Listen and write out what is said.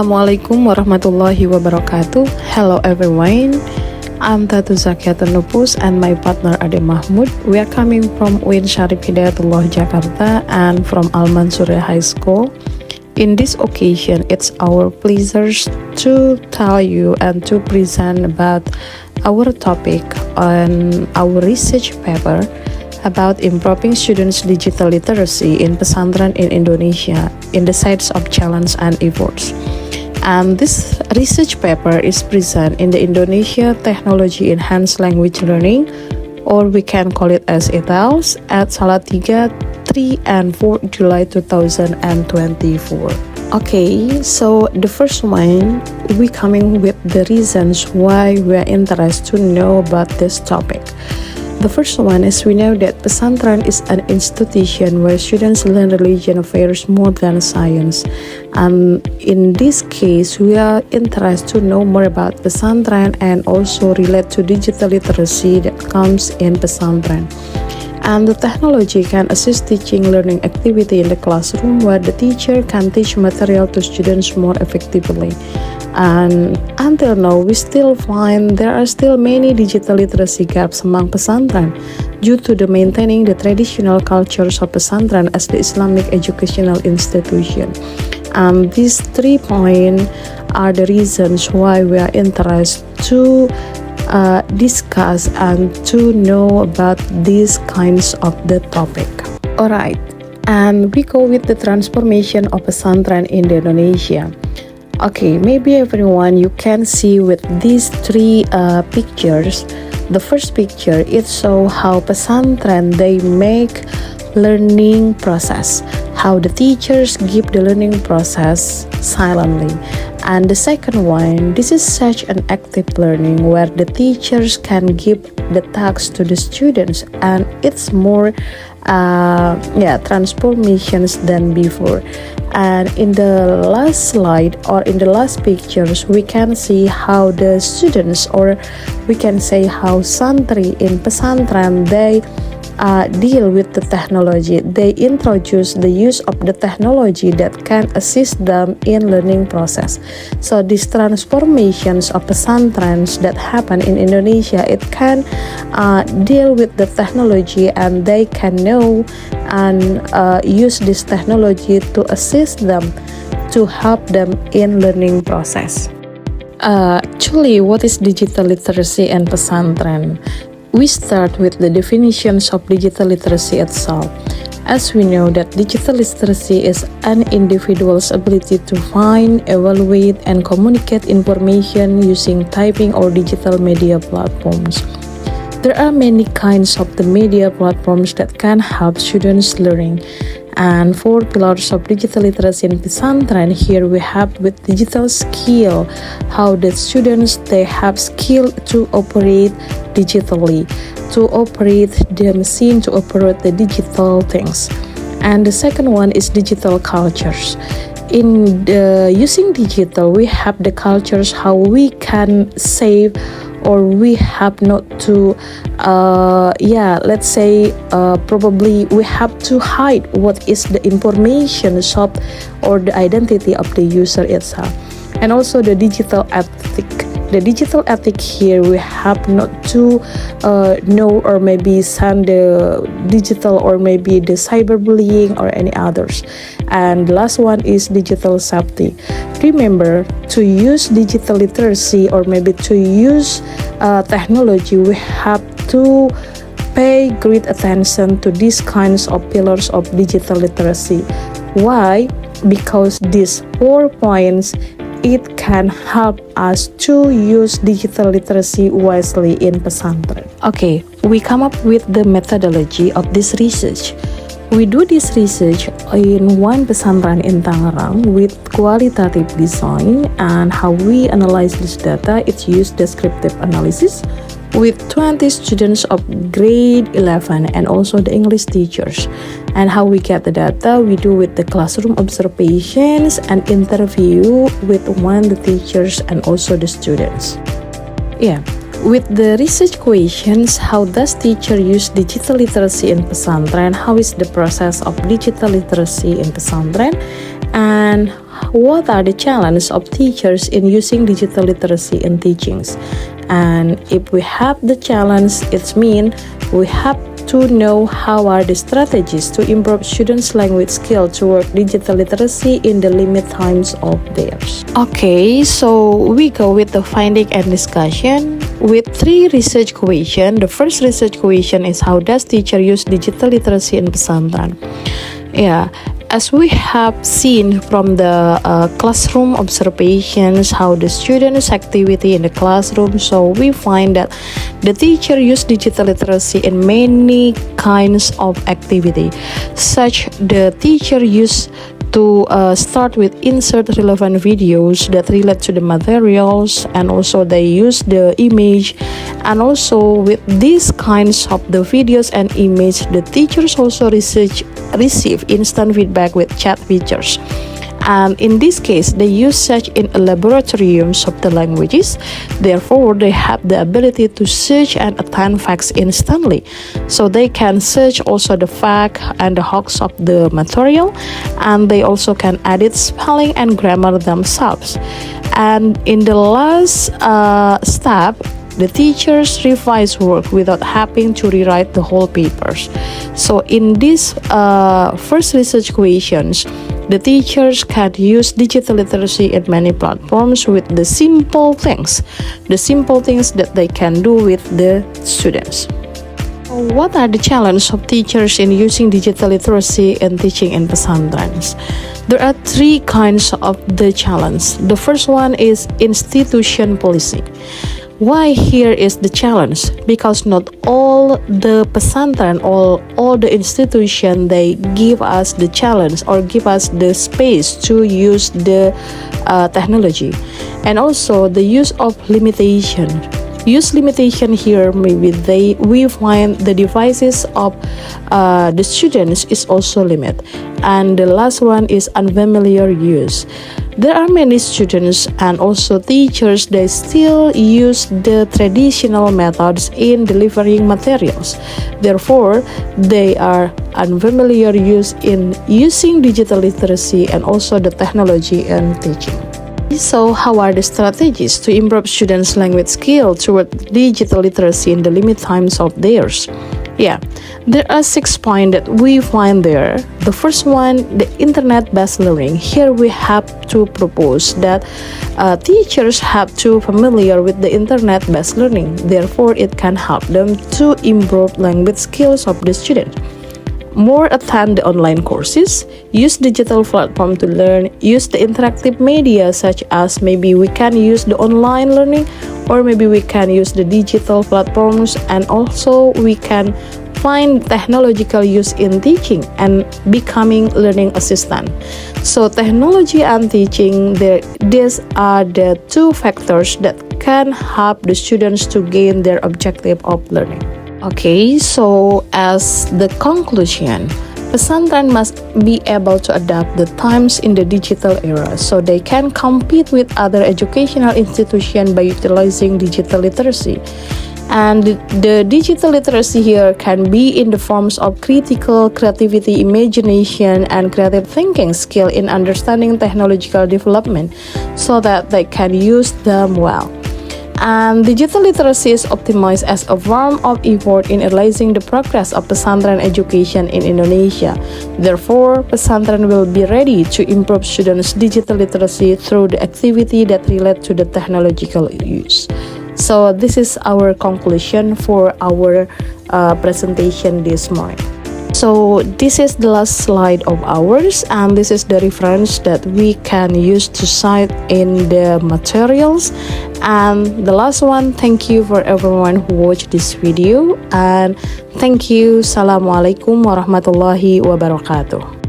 Assalamualaikum warahmatullahi wabarakatuh. Hello everyone. I'm Tatu Zakiatun Nupus and my partner Ade Mahmud. We are coming from UIN Syarif Hidayatullah Jakarta and from Al Mansuri High School. In this occasion, it's our pleasure to tell you and to present about our topic on our research paper about improving students' digital literacy in pesantren in Indonesia in the sides of challenge and efforts. And this research paper is present in the Indonesia Technology Enhanced Language Learning, or we can call it as ETALS, at Salatiga 3 and 4 July 2024. Okay, so the first one, we coming with the reasons why we are interested to know about this topic. The first one is we know that pesantren is an institution where students learn religion affairs more than science. And in this case, we are interested to know more about pesantren and also relate to digital literacy that comes in pesantren. And the technology can assist teaching learning activity in the classroom where the teacher can teach material to students more effectively. And until now, we still find there are still many digital literacy gaps among pesantren due to the maintaining the traditional cultures of pesantren as the Islamic educational institution. These 3 points are the reasons why we are interested to discuss and to know about these kinds of the topic. Alright, and we go with the transformation of pesantren in Indonesia. Okay, maybe everyone you can see with these 3 pictures. The first picture, it shows how pesantren they make learning process, how the teachers give the learning process silently. And the second one, this is such an active learning where the teachers can give the tasks to the students, and it's more transformations than before. And in the last slide or in the last pictures, we can see how the students, or we can say how santri in pesantren, they deal with the technology. They introduce the use of the technology that can assist them in learning process. So these transformations of pesantrens that happen in Indonesia, it can deal with the technology, and they can know and use this technology to assist them, to help them in learning process. Actually, what is digital literacy and pesantren? We start with the definitions of digital literacy itself. As we know that digital literacy is an individual's ability to find, evaluate, and communicate information using typing or digital media platforms. There are many kinds of the media platforms that can help students learning. And 4 pillars of digital literacy in pesantren, here we have with digital skill, how the students they have skill to operate digitally, to operate the machine, to operate the digital things. And the second one is digital cultures. In using digital, we have the cultures how we can save, or we have not to let's say probably we have to hide what is the information shop or the identity of the user itself. And also the digital ethic. The digital ethic here, we have not to know or maybe send the digital or maybe the cyberbullying or any others. And the last one is digital safety. Remember, to use digital literacy or maybe to use technology, we have to pay great attention to these kinds of pillars of digital literacy. Why? Because these 4 points, it can help us to use digital literacy wisely in pesantren. Okay, we come up with the methodology of this research. We do this research in one pesantren in Tangerang with qualitative design, and how we analyze this data, it's use descriptive analysis with 20 students of grade 11 and also the English teachers. And how we get the data, we do with the classroom observations and interview with the teachers and also the students. With the research questions, how does teacher use digital literacy in pesantren? How is the process of digital literacy in pesantren? And what are the challenges of teachers in using digital literacy in teachings? And if we have the challenge, it means we have to know how are the strategies to improve students' language skill toward digital literacy in the limit times of theirs. Okay, so we go with the finding and discussion with 3 research questions. The first research question is, how does teacher use digital literacy in pesantren? Yeah, as we have seen from the classroom observations, how the students' activity in the classroom, so we find that the teacher use digital literacy in many kinds of activity, such the teacher use to start with insert relevant videos that relate to the materials, and also they use the image, and also with these kinds of the videos and image, the teachers also receive instant feedback with chat features. And in this case, they use such in laboratoriums of the languages. Therefore, they have the ability to search and attain facts instantly. So they can search also the fact and the hooks of the material, and they also can edit spelling and grammar themselves. And in the last step, the teachers revise work without having to rewrite the whole papers. So in these first research questions, the teachers can use digital literacy in many platforms with the simple things that they can do with the students. What are the challenges of teachers in using digital literacy in teaching in pesantren? There are 3 kinds of the challenge. The first one is institution policy. Why here is the challenge? Because not all the pesantren or all the institution, they give us the challenge or give us the space to use the technology, and also the use of limitation. Use limitation here, maybe we find the devices of the students is also limited. And the last one is unfamiliar use. There are many students and also teachers, they still use the traditional methods in delivering materials. Therefore, they are unfamiliar use in using digital literacy and also the technology in teaching. So, how are the strategies to improve students' language skill toward digital literacy in the limit times of theirs? Yeah, there are 6 points that we find there. The first one, the internet-based learning. Here we have to propose that teachers have to familiar with the internet-based learning. Therefore, it can help them to improve language skills of the student. More attend the online courses, use digital platform to learn, use the interactive media such as maybe we can use the online learning, or maybe we can use the digital platforms, and also we can find technological use in teaching and becoming learning assistant. So technology and teaching, these are the 2 factors that can help the students to gain their objective of learning. Okay, so as the conclusion, pesantren must be able to adapt the times in the digital era so they can compete with other educational institutions by utilizing digital literacy. And the digital literacy here can be in the forms of critical creativity, imagination, and creative thinking skill in understanding technological development so that they can use them well. And digital literacy is optimized as a form of effort in realizing the progress of pesantren education in Indonesia. Therefore, pesantren will be ready to improve students' digital literacy through the activity that relate to the technological use. So this is our conclusion for our presentation this morning. So this is the last slide of ours, and this is the reference that we can use to cite in the materials. And the last one, thank you for everyone who watched this video, and thank you. Assalamualaikum warahmatullahi wabarakatuh.